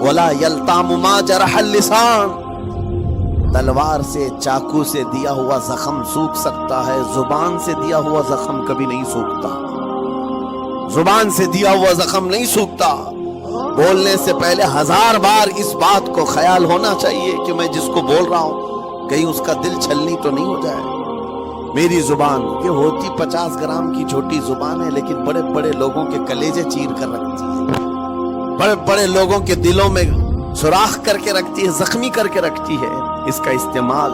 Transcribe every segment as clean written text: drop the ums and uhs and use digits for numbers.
ولا یلتام ما جرح اللسان، تلوار سے چاقو سے دیا ہوا زخم سوکھ سکتا ہے، زبان سے دیا ہوا زخم کبھی نہیں سوکھتا، زبان سے دیا ہوا زخم نہیں سوکھتا۔ بولنے سے پہلے 1000 بار اس بات کو خیال ہونا چاہیے کہ میں جس کو بول رہا ہوں کہیں اس کا دل چھلنی تو نہیں ہو جائے۔ میری زبان یہ ہوتی 50 گرام کی چھوٹی زبان ہے، لیکن بڑے بڑے لوگوں کے کلیجے چیر کر رکھتی ہے، بڑے بڑے لوگوں کے دلوں میں سوراخ کر کے رکھتی ہے، زخمی کر کے رکھتی ہے اس کا استعمال۔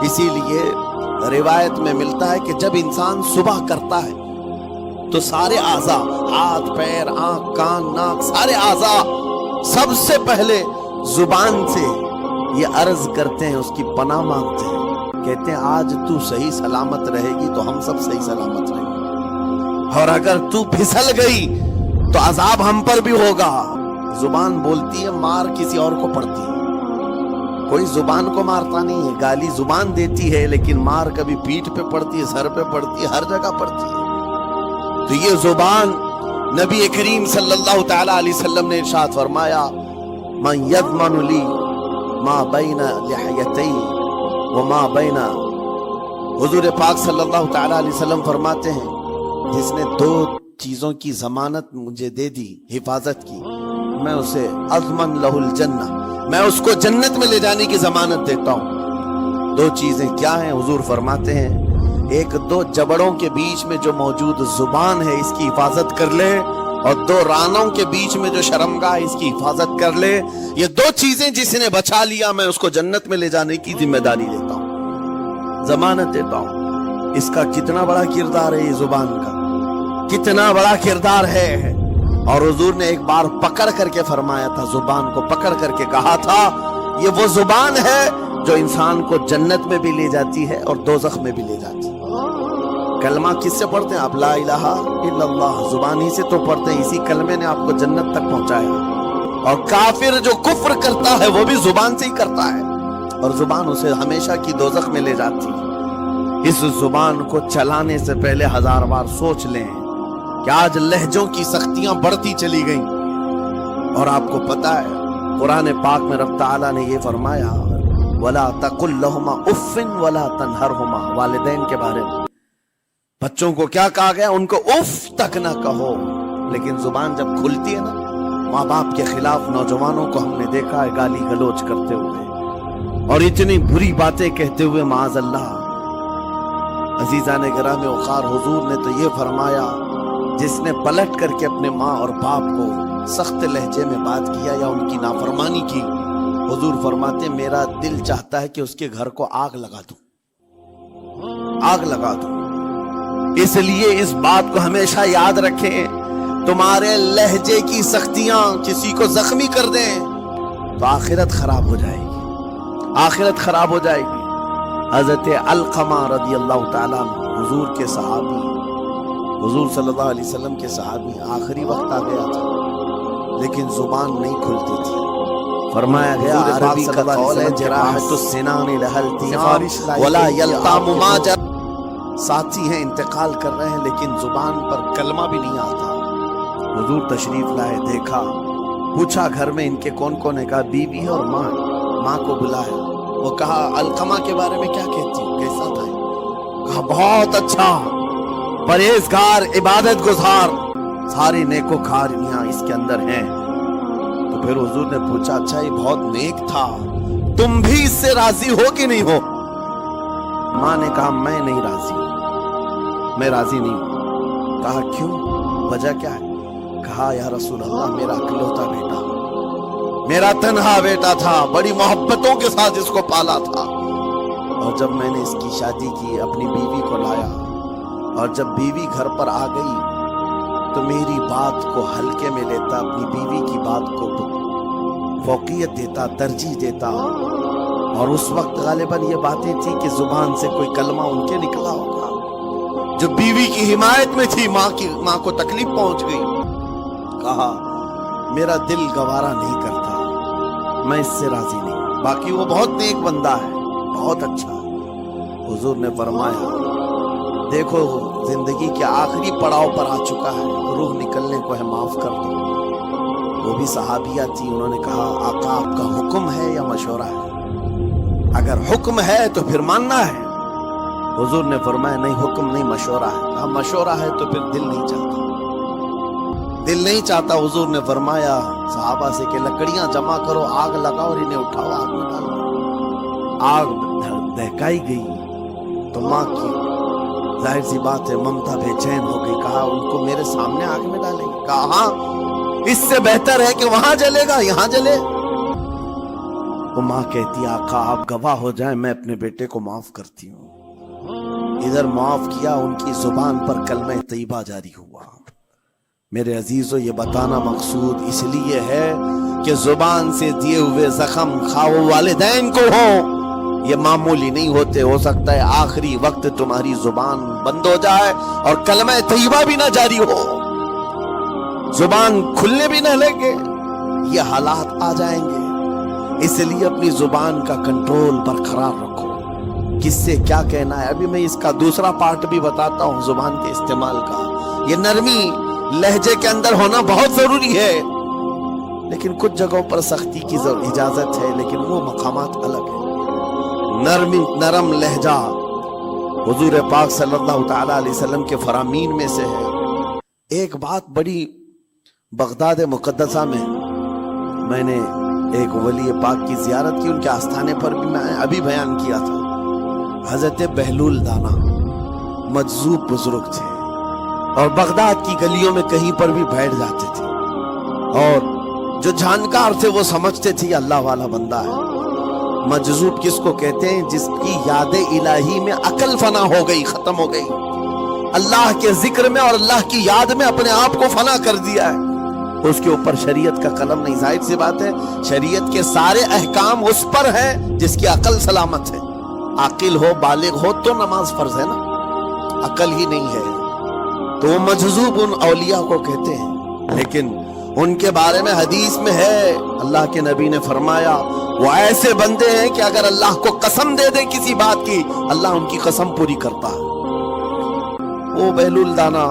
اسی لیے روایت میں ملتا ہے کہ جب انسان صبح کرتا ہے تو سارے اعضاء، ہاتھ پیر آنکھ کان ناک، سارے اعضاء سب سے پہلے زبان سے یہ عرض کرتے ہیں، اس کی پناہ مانگتے ہیں، کہتے ہیں آج تو صحیح سلامت رہے گی تو ہم سب صحیح سلامت رہیں گے، اور اگر تو پھسل گئی تو عذاب ہم پر بھی ہوگا۔ زبان بولتی ہے، مار کسی اور کو پڑتی ہے، کوئی زبان کو مارتا نہیں ہے، گالی زبان دیتی ہے، لیکن مار کبھی پیٹھ پہ پڑتی ہے، سر پہ پڑتی ہے، ہر جگہ پڑتی ہے۔ تو یہ زبان نبی کریم صلی اللہ تعالی علیہ وسلم نے ارشاد فرمایا، من یضمن لی ما بین لحیتی وما بین، حضور پاک صلی اللہ تعالی علیہ وسلم فرماتے ہیں جس نے 2 چیزوں کی ضمانت مجھے دے دی، حفاظت کی، میں اسے اضمن لہ الجنہ، میں اس کو جنت میں لے جانے کی ضمانت دیتا ہوں۔ 2 چیزیں کیا ہیں؟ حضور فرماتے ہیں، ایک 2 جبڑوں کے بیچ میں جو موجود زبان ہے اس کی حفاظت کر لے، اور 2 رانوں کے بیچ میں جو شرمگاہ اس کی حفاظت کر لے۔ یہ 2 چیزیں جس نے بچا لیا میں اس کو جنت میں لے جانے کی ذمہ داری دیتا ہوں، ضمانت دیتا ہوں۔ اس کا کتنا بڑا کردار ہے، یہ زبان کا کتنا بڑا کردار ہے۔ اور حضور نے ایک بار پکڑ کر کے فرمایا تھا، زبان کو پکڑ کر کے کہا تھا، یہ وہ زبان ہے جو انسان کو جنت میں بھی لے جاتی ہے اور دوزخ میں بھی لے جاتی ہے۔ کلمہ کس سے پڑھتے ہیں آپ؟ لا الہ الا اللہ، زبان ہی سے تو پڑھتے ہیں، اسی کلمے نے آپ کو جنت تک پہنچایا۔ اور کافر جو کفر کرتا ہے وہ بھی زبان سے ہی کرتا ہے، اور زبان اسے ہمیشہ کی دوزخ میں لے جاتی ہے۔ اس زبان کو چلانے سے پہلے 1000 بار سوچ لیں کہ آج لہجوں کی سختیاں بڑھتی چلی گئیں، اور آپ کو پتا ہے قرآن پاک میں رب تعالیٰ نے یہ فرمایا، وَلَا تَقُلْ لَهُمَا اُفٍّ وَلَا تَنْهَرْهُمَا، والدین کے بارے میں بچوں کو کیا کہا گیا؟ ان کو اف تک نہ کہو۔ لیکن زبان جب کھلتی ہے نا، ماں باپ کے خلاف نوجوانوں کو ہم نے دیکھا ہے گالی گلوچ کرتے ہوئے اور اتنی بری باتیں کہتے ہوئے، معاذ اللہ۔ عزیزان گرامی وقار، حضور نے تو یہ فرمایا، جس نے پلٹ کر کے اپنے ماں اور باپ کو سخت لہجے میں بات کیا یا ان کی نافرمانی کی، حضور فرماتے میرا دل چاہتا ہے کہ اس کے گھر کو آگ لگا دوں، آگ لگا دوں۔ اس لیے اس بات کو ہمیشہ یاد رکھیں، تمہارے لہجے کی سختیاں کسی کو زخمی کر دیں تو آخرت خراب ہو جائے گی، آخرت خراب ہو جائے گی۔ حضرت علقمہ رضی اللہ تعالیٰ عنہ، حضور کے صحابی، حضور صلی اللہ علیہ وسلم کے صحابی، آخری وقت آ گیا تھا لیکن زبان نہیں کھلتی تھی۔ فرمایا گیا عربی کا قول ہے، جراحت السنان لها التیام ولا یلطام ما جرح، ساتھی ہیں انتقال کر رہے ہیں لیکن زبان پر کلمہ بھی نہیں آتا۔ حضور تشریف لائے، دیکھا، پوچھا گھر میں ان کے کون کون ہے؟ کہا بیوی اور ماں۔ ماں کو بلایا، وہ کہا علقمہ کے بارے میں کیا کہتی ہو، کیسا تھا؟ کہا بہت اچھا، پرہیزگار، عبادت گزار، ساری نیکوکاریاں اس کے اندر ہیں۔ تو پھر حضور نے پوچھا اچھا یہ بہت نیک تھا، تم بھی اس سے راضی ہو کہ نہیں ہو؟ ماں نے کہا میں نہیں راضی ہوں، میں راضی نہیں ہوں۔ کہا کیوں، وجہ کیا ہے؟ کہا یا رسول اللہ میرا اکلوتا بیٹا، میرا تنہا بیٹا تھا، بڑی محبتوں کے ساتھ اس کو پالا تھا، اور جب میں نے اس کی شادی کی اپنی بیوی کو لایا، اور جب بیوی گھر پر آ گئی تو میری بات کو ہلکے میں لیتا، اپنی بیوی کی بات کو فوقیت دیتا، ترجیح دیتا، اور اس وقت غالباً یہ باتیں تھیں کہ زبان سے کوئی کلمہ ان کے نکلا ہوگا جو بیوی کی حمایت میں تھی، ماں کو تکلیف پہنچ گئی۔ کہا میرا دل گوارا نہیں کرتا، میں اس سے راضی نہیں، باقی وہ بہت نیک بندہ ہے، بہت اچھا۔ حضور نے فرمایا دیکھو زندگی کے آخری پڑاؤ پر آ چکا ہے، روح نکلنے کو ہے، معاف کر دو۔ وہ بھی صحابیہ تھی. انہوں نے کہا آقا آپ کا حکم ہے یا مشورہ ہے؟ اگر حکم ہے تو پھر ماننا ہے. حضور نے فرمایا نہیں حکم نہیں مشورہ ہے. کہا مشورہ ہے تو پھر دل نہیں چاہتا. دل نہیں چاہتا. حضور نے فرمایا صحابہ سے کہ لکڑیاں جمع کرو, آگ لگاؤ اور انہیں اٹھاؤ آگ میں ڈال دو. آگ دہکائی گئی تو ماں کی ظاہر سی بات ہے ممتا بے چین ہو گئی. کہا ان کو میرے سامنے آگ میں ڈالیں گے؟ کہا ہاں اس سے بہتر ہے کہ وہاں جلے گا یہاں جلے. وہ ماں کہتی آقا آپ گواہ ہو جائیں میں اپنے بیٹے کو معاف کرتی ہوں. ادھر معاف کیا, ان کی زبان پر کلمہ طیبہ جاری ہوا. میرے عزیزو یہ بتانا مقصود اس لیے ہے کہ زبان سے دیے ہوئے زخم خواہ والدین کو ہوں یہ معمولی نہیں ہوتے. ہو سکتا ہے آخری وقت تمہاری زبان بند ہو جائے اور کلمہ طیبہ بھی نہ جاری ہو, زبان کھلنے بھی نہ لگے, یہ حالات آ جائیں گے. اس لیے اپنی زبان کا کنٹرول برقرار رکھو. کس سے کیا کہنا ہے ابھی میں اس کا دوسرا پارٹ بھی بتاتا ہوں زبان کے استعمال کا. یہ نرمی لہجے کے اندر ہونا بہت ضروری ہے, لیکن کچھ جگہوں پر سختی کی اجازت ہے, لیکن وہ مقامات الگ ہیں. نرم لہجہ حضور پاک صلی اللہ تعالی علیہ وسلم کے فرامین میں سے ہے. ایک بات بڑی بغداد مقدسہ میں نے ایک ولی پاک کی زیارت کی, ان کے آستانے پر بھی میں ابھی بیان کیا تھا. حضرت بہلول دانا مجذوب بزرگ تھے اور بغداد کی گلیوں میں کہیں پر بھی بیٹھ جاتے تھے, اور جو جانکار تھے وہ سمجھتے تھے یہ اللہ والا بندہ ہے. مجذوب کس کو کہتے ہیں؟ جس کی یاد الہی میں عقل فنا ہو گئی, ختم ہو گئی. اللہ کے ذکر میں اور اللہ کی یاد میں اپنے آپ کو فنا کر دیا ہے. اس کے اوپر شریعت کا قلم نہیں. ظاہر سی بات ہے شریعت کے سارے احکام اس پر ہیں جس کی عقل سلامت ہے. عاقل ہو بالغ ہو تو نماز فرض ہے نا, عقل ہی نہیں ہے تو وہ مجذوب ان اولیاء کو کہتے ہیں. لیکن ان کے بارے میں حدیث میں ہے اللہ کے نبی نے فرمایا وہ ایسے بندے ہیں کہ اگر اللہ کو قسم دے دے کسی بات کی اللہ ان کی قسم پوری کرتا ہے. وہ بہلول دانا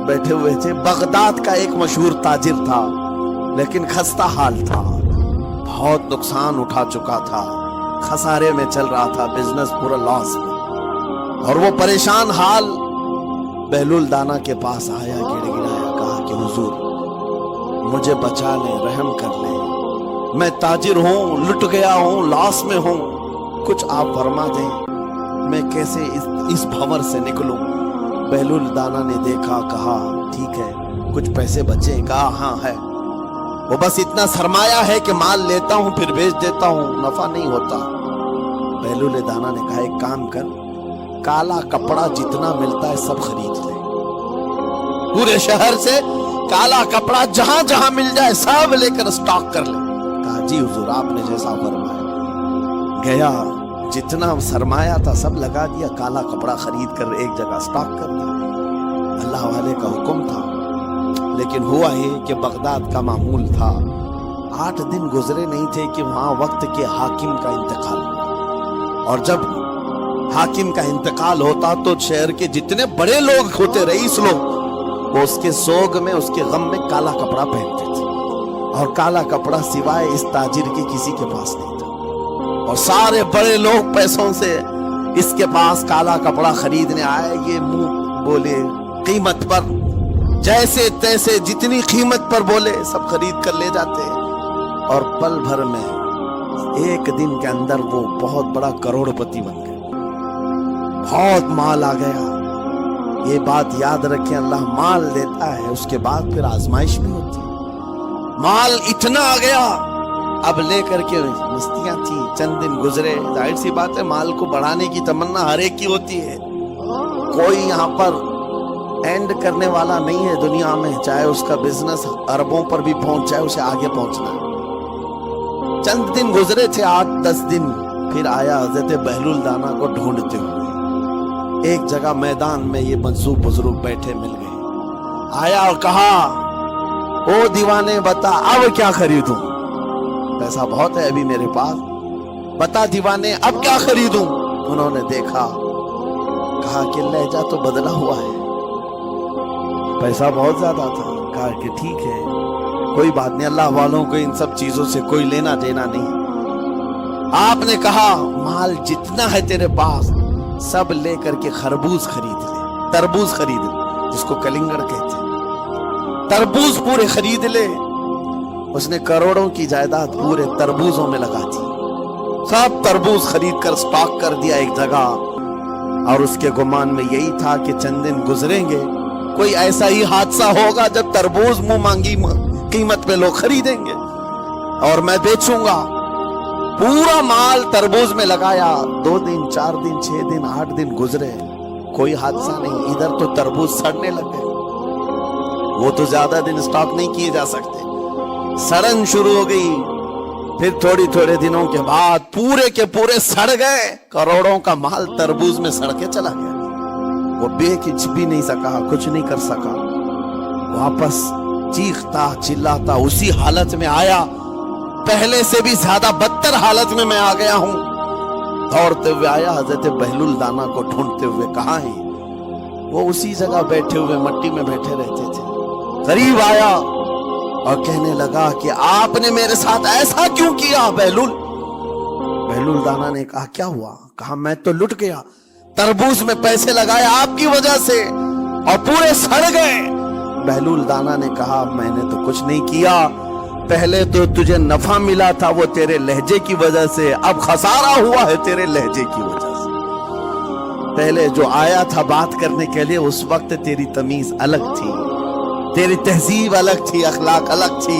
بیٹھے ہوئے تھے. بغداد کا ایک مشہور تاجر تھا لیکن خستہ حال تھا, بہت نقصان اٹھا چکا تھا, خسارے میں چل رہا تھا, بزنس پورا لاس میں, اور وہ پریشان حال بہلول دانا کے پاس آیا, گڑ گڑایا, کہا کہ حضور مجھے بچا لیں, رحم کر لیں, میں تاجر ہوں, لٹ گیا ہوں, لاس میں ہوں, کچھ آپ فرما دیں میں کیسے اس بھور سے نکلوں. بہلول دانا نے دیکھا, کہا ٹھیک ہے کچھ پیسے بچے؟ کہا ہاں ہے, وہ بس اتنا سرمایہ ہے کہ مال لیتا ہوں پھر بیچ دیتا ہوں, نفع نہیں ہوتا. بہلول دانا نے کہا ایک کام کر, کالا کپڑا جتنا ملتا ہے سب خرید لے, پورے شہر سے کالا کپڑا جہاں جہاں مل جائے سب لے کر سٹاک کر لے. کہا جی حضور آپ نے جیسا فرمایا. گیا, جتنا سرمایہ تھا سب لگا دیا, کالا کپڑا خرید کر ایک جگہ سٹاک کر دیا. اللہ والے کا حکم تھا. لیکن ہوا یہ کہ بغداد کا معمول تھا, 8 دن گزرے نہیں تھے کہ وہاں وقت کے حاکم کا انتقال ہوا, اور جب حاکم کا انتقال ہوتا تو شہر کے جتنے بڑے لوگ ہوتے, رئیس لوگ, وہ اس کے سوگ میں اس کے غم میں کالا کپڑا پہنتے تھے, اور کالا کپڑا سوائے اس تاجر کے کسی کے پاس نہیں تھا. اور سارے بڑے لوگ پیسوں سے اس کے پاس کالا کپڑا خریدنے آئے. یہ منہ بولے قیمت پر, جیسے تیسے جتنی قیمت پر بولے سب خرید کر لے جاتے, اور پل بھر میں ایک دن کے اندر وہ بہت بڑا کروڑ پتی بن گئے, بہت مال آ گیا. یہ بات یاد رکھیں, اللہ مال دیتا ہے اس کے بعد پھر آزمائش بھی ہوتی ہے. مال اتنا آ گیا, اب لے کر کے مستیاں تھی, چند دن گزرے. ظاہر سی بات ہے مال کو بڑھانے کی تمنا ہر ایک کی ہوتی ہے, کوئی یہاں پر اینڈ کرنے والا نہیں ہے دنیا میں, چاہے اس کا بزنس اربوں پر بھی پہنچ جائے اسے آگے پہنچنا ہے. چند دن گزرے تھے, 8-10 دن, پھر آیا حضرت بہلول دانا کو ڈھونڈتے ہوئے. ایک جگہ میدان میں یہ مجذوب بزرگ بیٹھے مل گئے. آیا اور کہا او دیوانے بتا اب کیا خریدوں, پیسہ بہت ہے ابھی میرے پاس, بتا دیوانے اب کیا خریدوں. انہوں نے دیکھا, کہا کہ لہجہ تو بدلا ہوا ہے, پیسہ بہت زیادہ تھا. کہا کہ ٹھیک ہے کوئی بات نہیں، اللہ والوں کو ان سب چیزوں سے کوئی لینا دینا نہیں۔ آپ نے کہا مال جتنا ہے تیرے پاس سب لے کر کے خربوز خرید لے، تربوز خرید لے، جس کو کلنگڑ کہتے ہیں، تربوز پورے خرید لے۔ اس نے کروڑوں کی جائیداد پورے تربوزوں میں لگا دی، سب تربوز خرید کر سٹاک کر دیا ایک جگہ، اور اس کے گمان میں یہی تھا کہ چند دن گزریں گے، کوئی ایسا ہی حادثہ ہوگا جب تربوز منہ مانگی قیمت پہ لوگ خریدیں گے اور میں بیچوں گا۔ پورا مال تربوز میں لگایا، 2 دن 4 دن 6 دن 8 دن گزرے، کوئی حادثہ نہیں۔ ادھر تو تربوز سڑنے لگے، وہ تو زیادہ دن سٹاک نہیں کیے جا سکتے، سڑن شروع ہو گئی۔ پھر تھوڑے دنوں کے بعد پورے کے پورے سڑ گئے، کروڑوں کا مال تربوز میں سڑ کے چلا گیا۔ وہ کچھ بھی نہیں سکا، کچھ نہیں کر سکا، واپس چیختا چلاتا اسی حالت میں آیا، پہلے سے بھی زیادہ بدتر حالت میں آ گیا ہوں۔ دوڑتے ہوئے آیا، حضرت بہلول دانا کو ڈھونڈتے ہوئے، کہاں ہیں؟ وہ اسی جگہ بیٹھے ہوئے مٹی میں بیٹھے رہتے تھے۔ قریب آیا اور کہنے لگا کہ آپ نے میرے ساتھ ایسا کیوں کیا بہلول؟ بہلول دانا نے کہا کیا ہوا؟ کہا میں تو لٹ گیا، تربوز میں پیسے لگائے آپ کی وجہ سے اور پورے سڑ گئے۔ بہلول دانا نے کہا میں نے تو کچھ نہیں کیا، پہلے تو تجھے نفع ملا تھا وہ تیرے لہجے کی وجہ سے، اب خسارہ ہوا ہے تیرے لہجے کی وجہ سے۔ پہلے جو آیا تھا بات کرنے کے لیے اس وقت تیری تمیز الگ تھی، تیری تہذیب الگ تھی، اخلاق الگ تھی،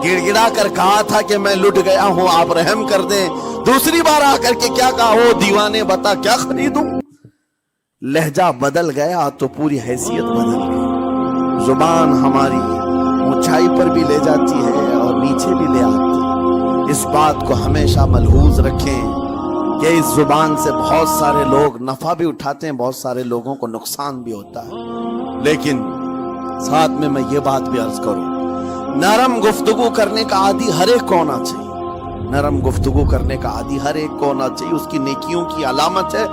گڑ گڑا کر کہا تھا کہ میں لٹ گیا ہوں آپ رحم کر دیں۔ دوسری بار آ کر کے کیا کہا؟ وہ دیوانے بتا کیا خریدوں؟ لہجہ بدل گیا تو پوری حیثیت بدل گئی۔ زبان ہماری اونچائی پر بھی لے جاتی ہے اور نیچے بھی لے آتی۔ اس بات کو ہمیشہ ملحوظ رکھیں کہ اس زبان سے بہت سارے لوگ نفع بھی اٹھاتے ہیں، بہت سارے لوگوں کو نقصان بھی ہوتا ہے۔ لیکن ساتھ میں یہ بات بھی عرض کروں، نرم گفتگو کرنے کا عادی ہر ایک کو ہونا چاہیے، نرم گفتگو کرنے کا عادی ہر ایک کو ہونا چاہیے، اس کی نیکیوں کی علامت ہے۔